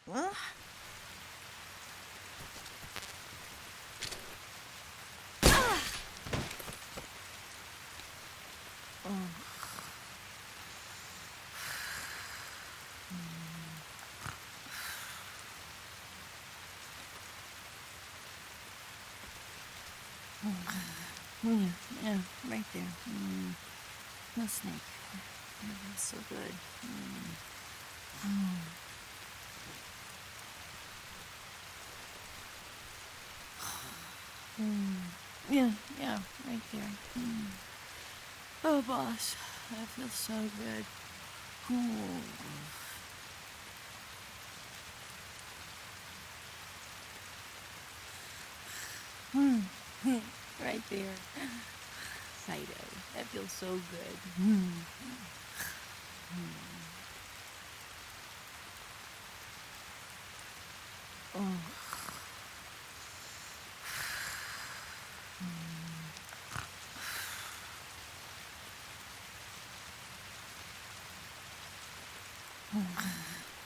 Well, yeah, yeah, right there. No snake. That's so good. Yeah, yeah, right there. Oh, boss, that feels so good. Ooh. Right there. Fido, that feels so good. Oh.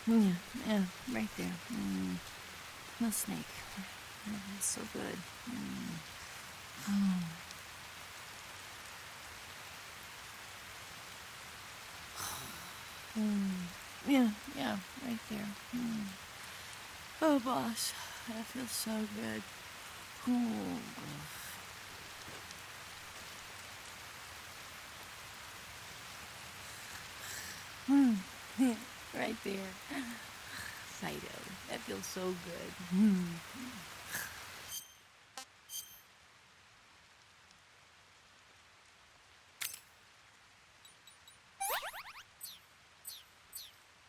Yeah, yeah, right there. No snake. That's so good. Yeah, yeah, right there. Oh, boss, that feels so good. Ooh. Right there. Fido, that feels so good.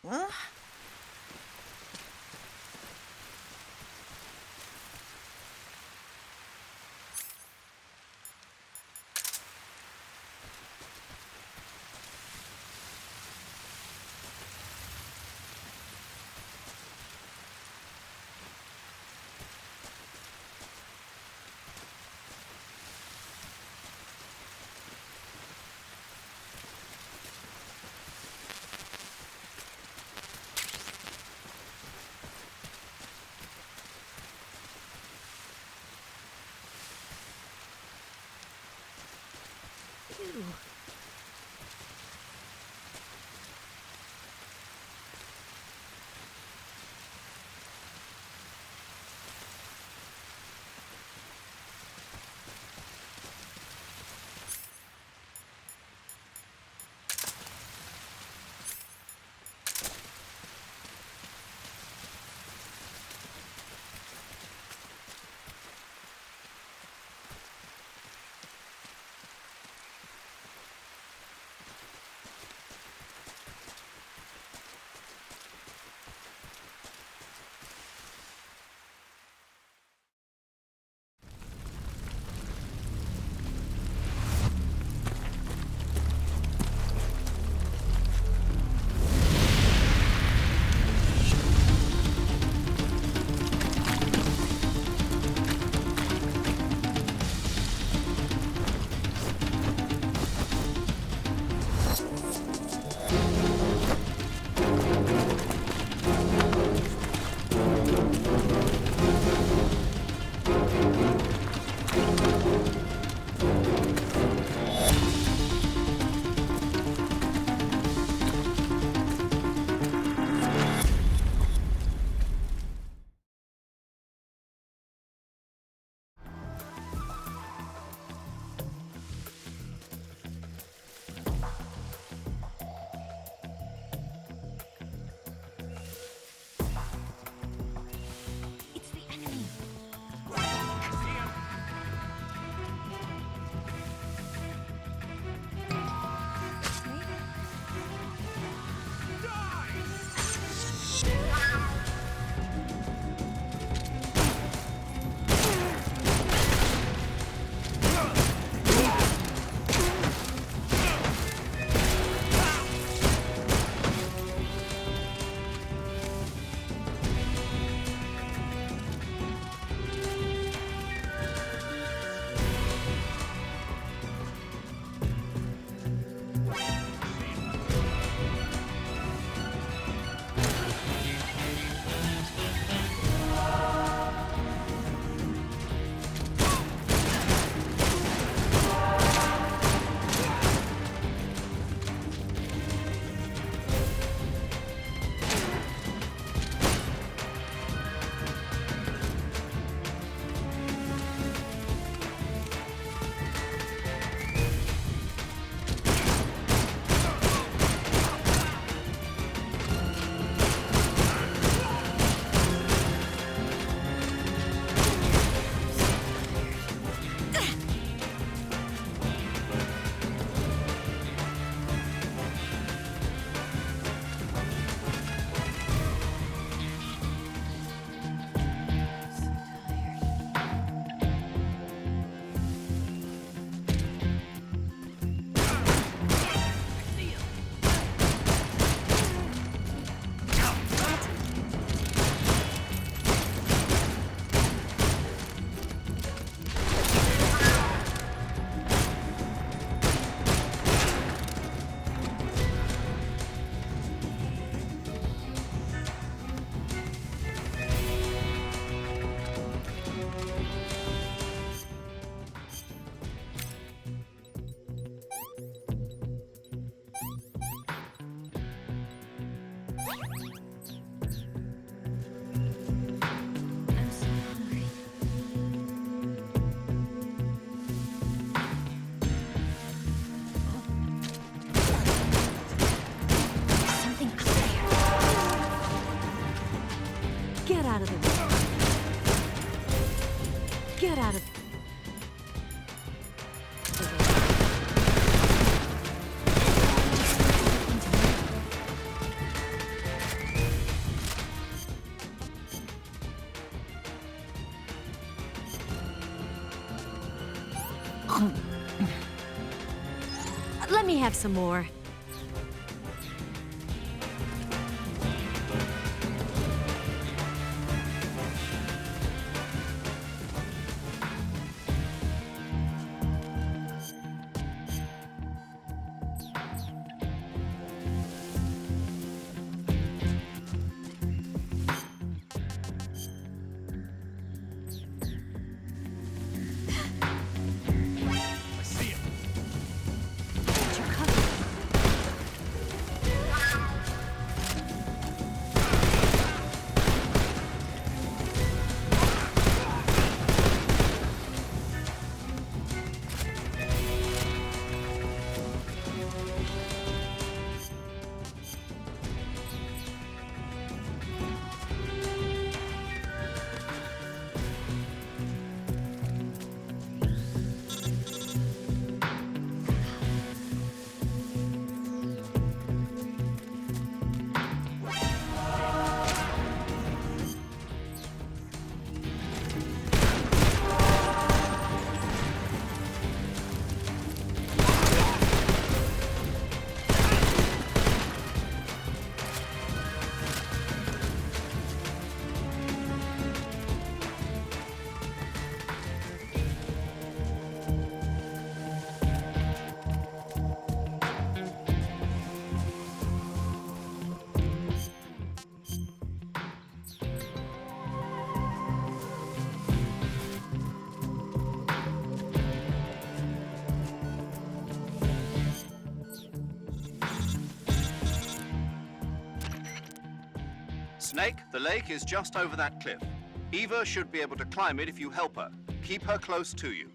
Well, out of... Let me have some more. Snake, the lake is just over that cliff. Eva should be able to climb it if you help her. Keep her close to you.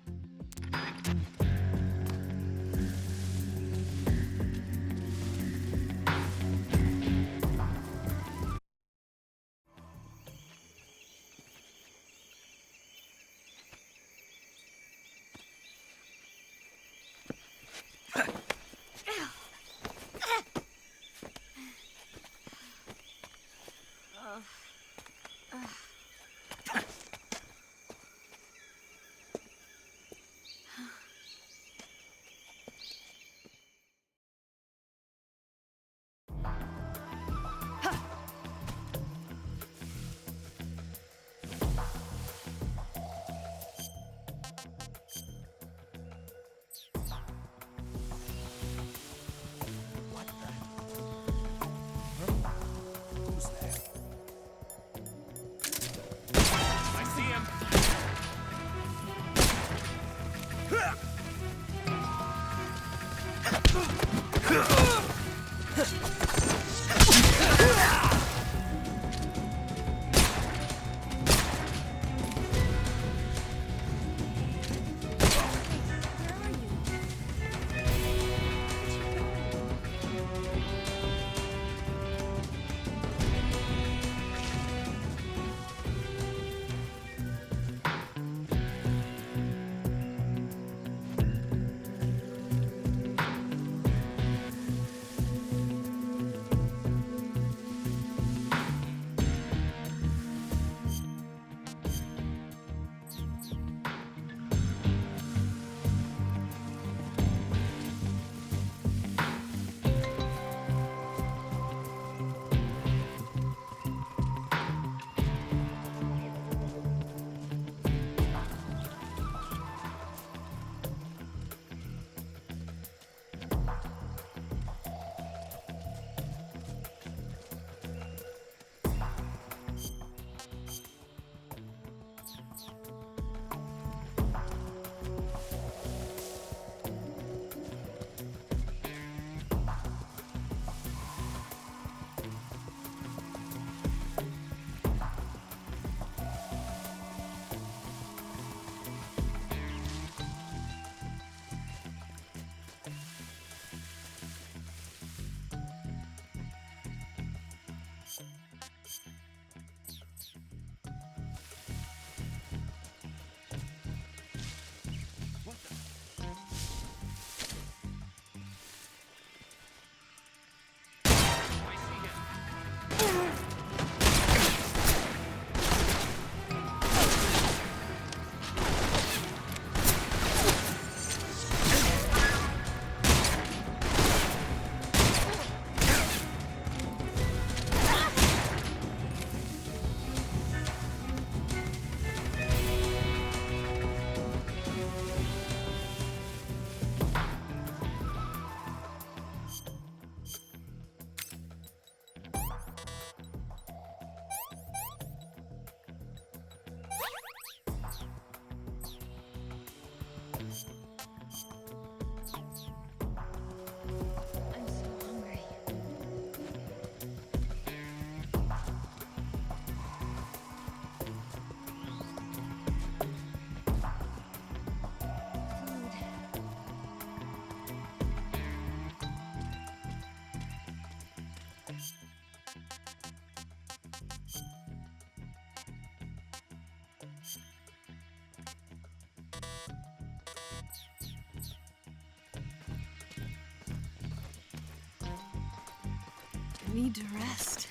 I need to rest.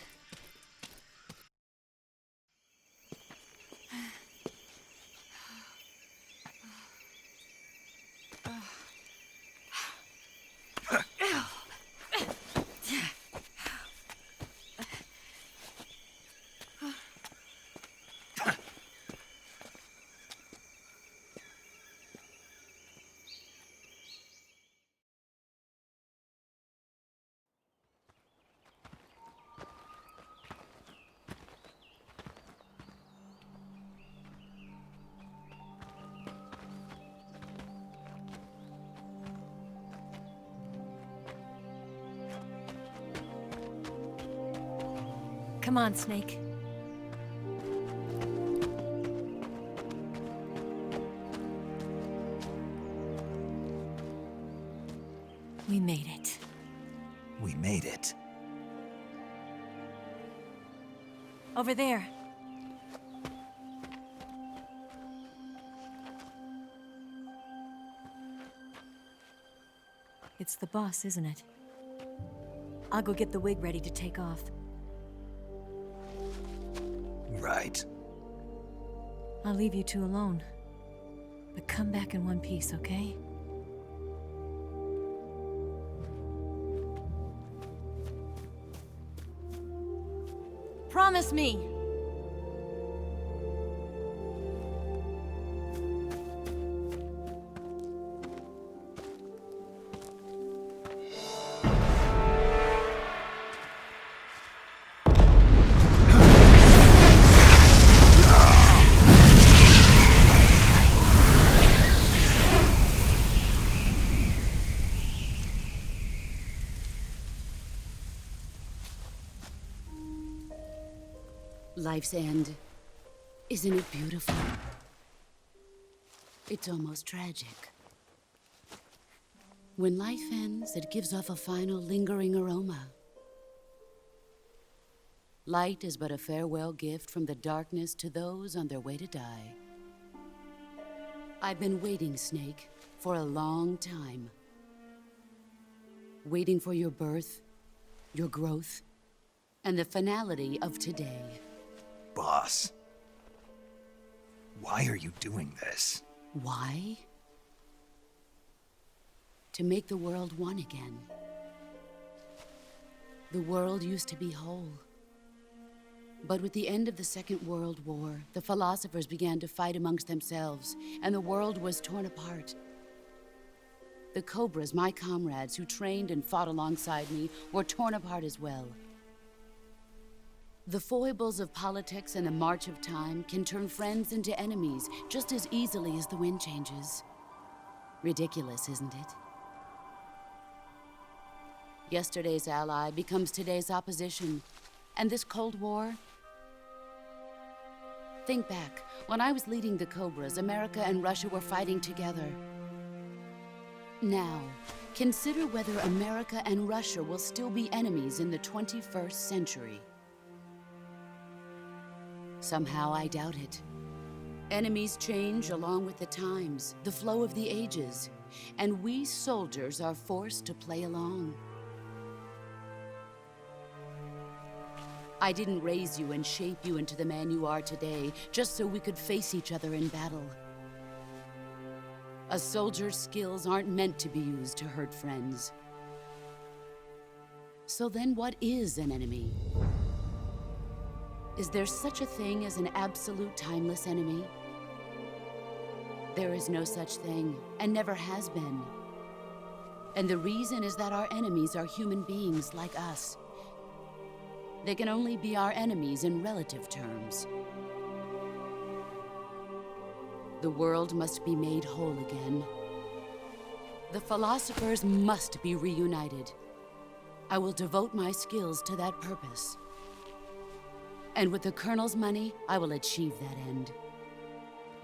Come on, Snake. We made it. We made it. Over there. It's the boss, isn't it? I'll go get the wig ready to take off. Right. I'll leave you two alone. But come back in one piece, okay? Promise me! Life's end. Isn't it beautiful? It's almost tragic. When life ends, it gives off a final lingering aroma. Light is but a farewell gift from the darkness to those on their way to die. I've been waiting, Snake, for a long time. Waiting for your birth, your growth, and the finality of today. Boss. Why are you doing this? Why? To make the world one again. The world used to be whole. But with the end of the Second World War, the philosophers began to fight amongst themselves, and the world was torn apart. The Cobras, my comrades who trained and fought alongside me, were torn apart as well. The foibles of politics and the march of time can turn friends into enemies just as easily as the wind changes. Ridiculous, isn't it? Yesterday's ally becomes today's opposition. And this Cold War? Think back. When I was leading the Cobras, America and Russia were fighting together. Now, consider whether America and Russia will still be enemies in the 21st century. Somehow I doubt it. Enemies change along with the times, the flow of the ages, and we soldiers are forced to play along. I didn't raise you and shape you into the man you are today just so we could face each other in battle. A soldier's skills aren't meant to be used to hurt friends. So then what is an enemy? Is there such a thing as an absolute timeless enemy? There is no such thing, and never has been. And the reason is that our enemies are human beings like us. They can only be our enemies in relative terms. The world must be made whole again. The philosophers must be reunited. I will devote my skills to that purpose. And with the Colonel's money, I will achieve that end.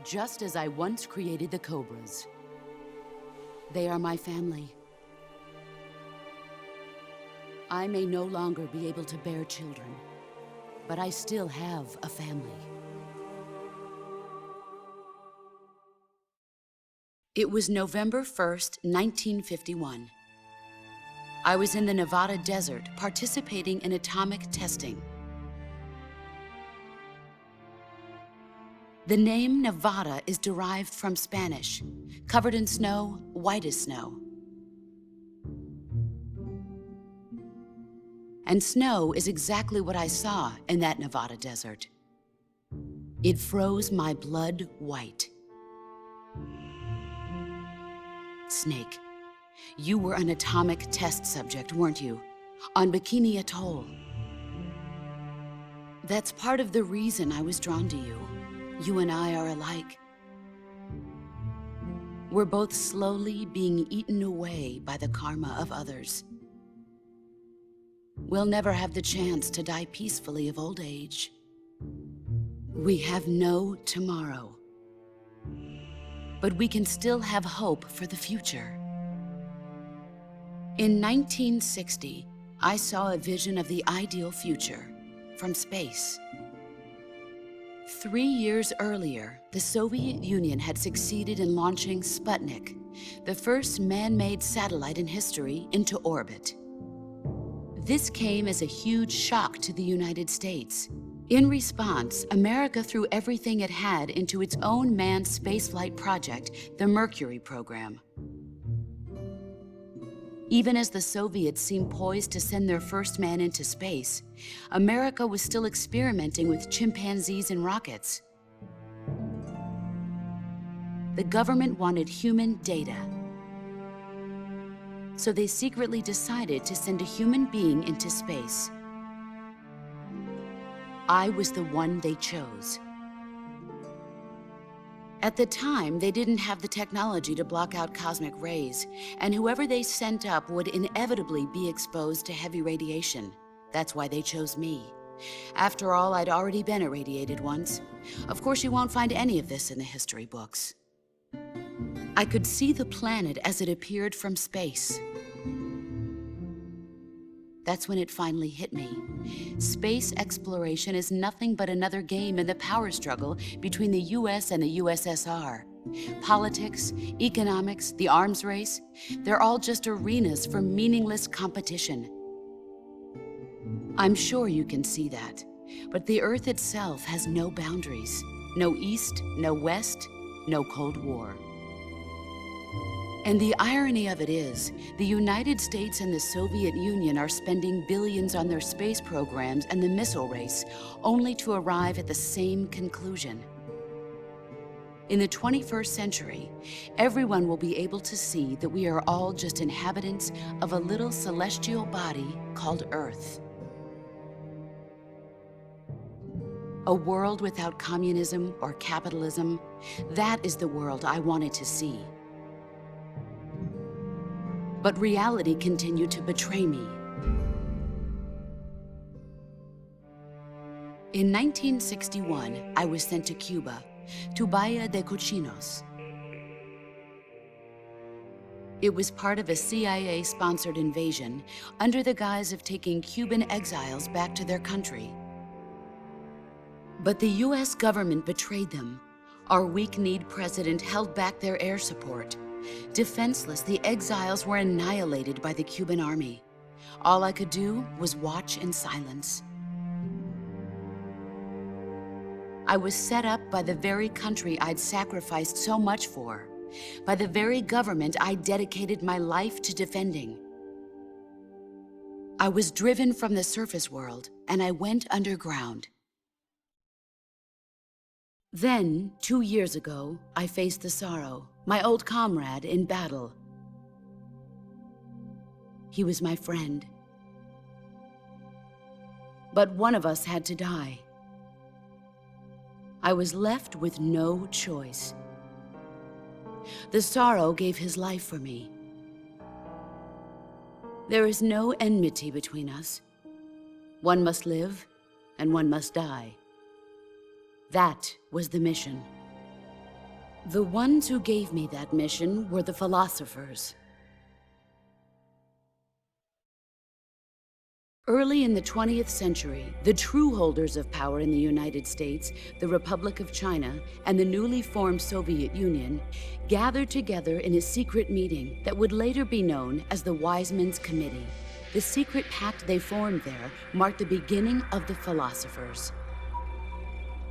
Just as I once created the Cobras. They are my family. I may no longer be able to bear children, but I still have a family. It was November 1st, 1951. I was in the Nevada desert participating in atomic testing. The name Nevada is derived from Spanish, covered in snow, white as snow. And snow is exactly what I saw in that Nevada desert. It froze my blood white. Snake, you were an atomic test subject, weren't you? On Bikini Atoll. That's part of the reason I was drawn to you. You and I are alike. We're both slowly being eaten away by the karma of others. We'll never have the chance to die peacefully of old age. We have no tomorrow. But we can still have hope for the future. In 1960, I saw a vision of the ideal future from space. 3 years earlier, the Soviet Union had succeeded in launching Sputnik, the first man-made satellite in history, into orbit. This came as a huge shock to the United States. In response, America threw everything it had into its own manned spaceflight project, the Mercury program. Even as the Soviets seemed poised to send their first man into space, America was still experimenting with chimpanzees and rockets. The government wanted human data. So they secretly decided to send a human being into space. I was the one they chose. At the time, they didn't have the technology to block out cosmic rays, and whoever they sent up would inevitably be exposed to heavy radiation. That's why they chose me. After all, I'd already been irradiated once. Of course, you won't find any of this in the history books. I could see the planet as it appeared from space. That's when it finally hit me. Space exploration is nothing but another game in the power struggle between the US and the USSR. Politics, economics, the arms race, they're all just arenas for meaningless competition. I'm sure you can see that, but the Earth itself has no boundaries. No East, no West, no Cold War. And the irony of it is, the United States and the Soviet Union are spending billions on their space programs and the missile race, only to arrive at the same conclusion. In the 21st century, everyone will be able to see that we are all just inhabitants of a little celestial body called Earth. A world without communism or capitalism, that is the world I wanted to see. But reality continued to betray me. In 1961, I was sent to Cuba, to Bahia de Cochinos. It was part of a CIA-sponsored invasion under the guise of taking Cuban exiles back to their country. But the US government betrayed them. Our weak-kneed president held back their air support. Defenseless, the exiles were annihilated by the Cuban army. All I could do was watch in silence. I was set up by the very country I'd sacrificed so much for, by the very government I dedicated my life to defending. I was driven from the surface world, and I went underground. Then, 2 years ago, I faced the sorrow, my old comrade in battle. He was my friend. But one of us had to die. I was left with no choice. The sorrow gave his life for me. There is no enmity between us. One must live, and one must die. That was the mission. The ones who gave me that mission were the philosophers. Early in the 20th century, the true holders of power in the United States, the Republic of China, and the newly formed Soviet Union gathered together in a secret meeting that would later be known as the Wise Men's Committee. The secret pact they formed there marked the beginning of the philosophers.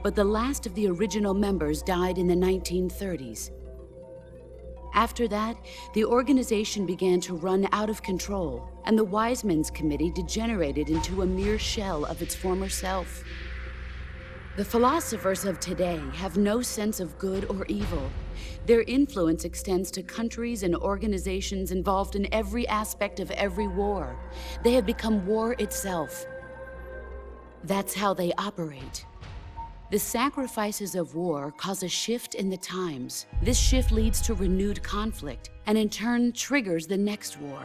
But the last of the original members died in the 1930s. After that, the organization began to run out of control, and the Wise Men's Committee degenerated into a mere shell of its former self. The philosophers of today have no sense of good or evil. Their influence extends to countries and organizations involved in every aspect of every war. They have become war itself. That's how they operate. The sacrifices of war cause a shift in the times. This shift leads to renewed conflict, and in turn triggers the next war.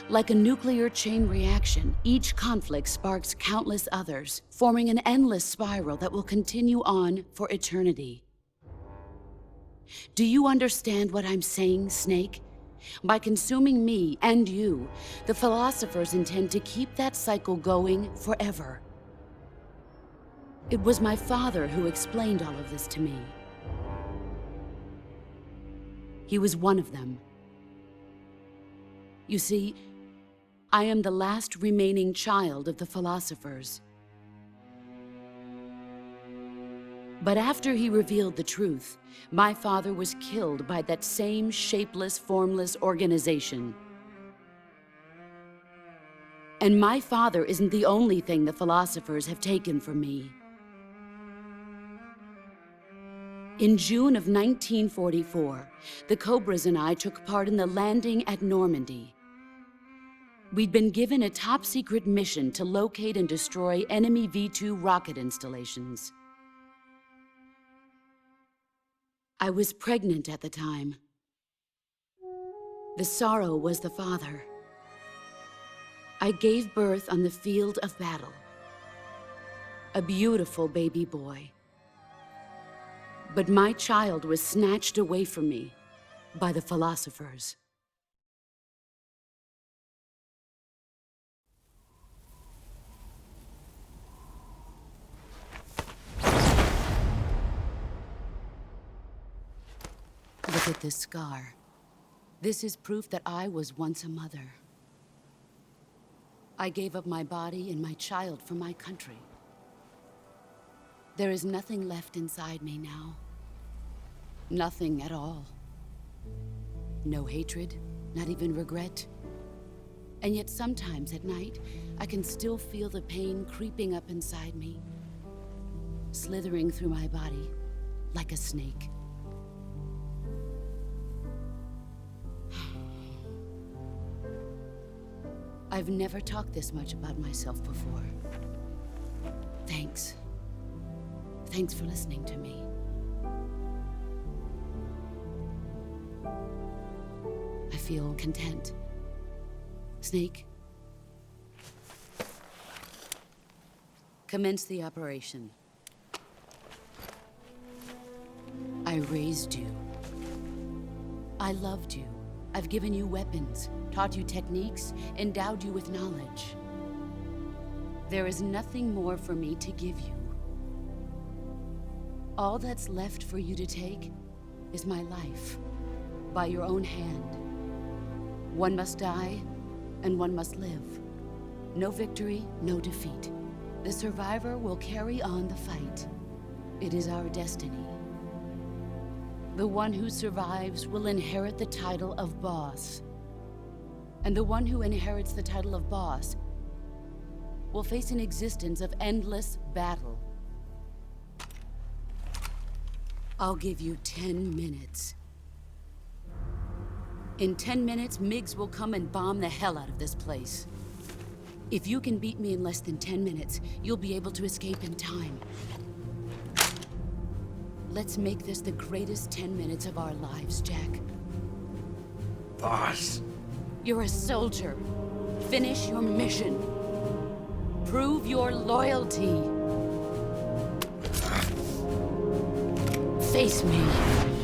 Like a nuclear chain reaction, each conflict sparks countless others, forming an endless spiral that will continue on for eternity. Do you understand what I'm saying, Snake? By consuming me and you, the philosophers intend to keep that cycle going forever. It was my father who explained all of this to me. He was one of them. You see, I am the last remaining child of the philosophers. But after he revealed the truth, my father was killed by that same shapeless, formless organization. And my father isn't the only thing the philosophers have taken from me. In June of 1944, the Cobras and I took part in the landing at Normandy. We'd been given a top-secret mission to locate and destroy enemy V-2 rocket installations. I was pregnant at the time. The sorrow was the father. I gave birth on the field of battle. A beautiful baby boy. But my child was snatched away from me by the philosophers. Look at this scar. This is proof that I was once a mother. I gave up my body and my child for my country. There is nothing left inside me now. Nothing at all. No hatred, not even regret. And yet sometimes at night, I can still feel the pain creeping up inside me, slithering through my body like a snake. I've never talked this much about myself before. Thanks. Thanks for listening to me. I feel content. Snake? Commence the operation. I raised you. I loved you. I've given you weapons, taught you techniques, endowed you with knowledge. There is nothing more for me to give you. All that's left for you to take is my life, by your own hand. One must die, and one must live. No victory, no defeat. The survivor will carry on the fight. It is our destiny. The one who survives will inherit the title of boss. And the one who inherits the title of boss will face an existence of endless battle. I'll give you 10 minutes. In 10 minutes, MiGs will come and bomb the hell out of this place. If you can beat me in less than 10 minutes, you'll be able to escape in time. Let's make this the greatest 10 minutes of our lives, Jack. Boss. You're a soldier. Finish your mission. Prove your loyalty. Face me.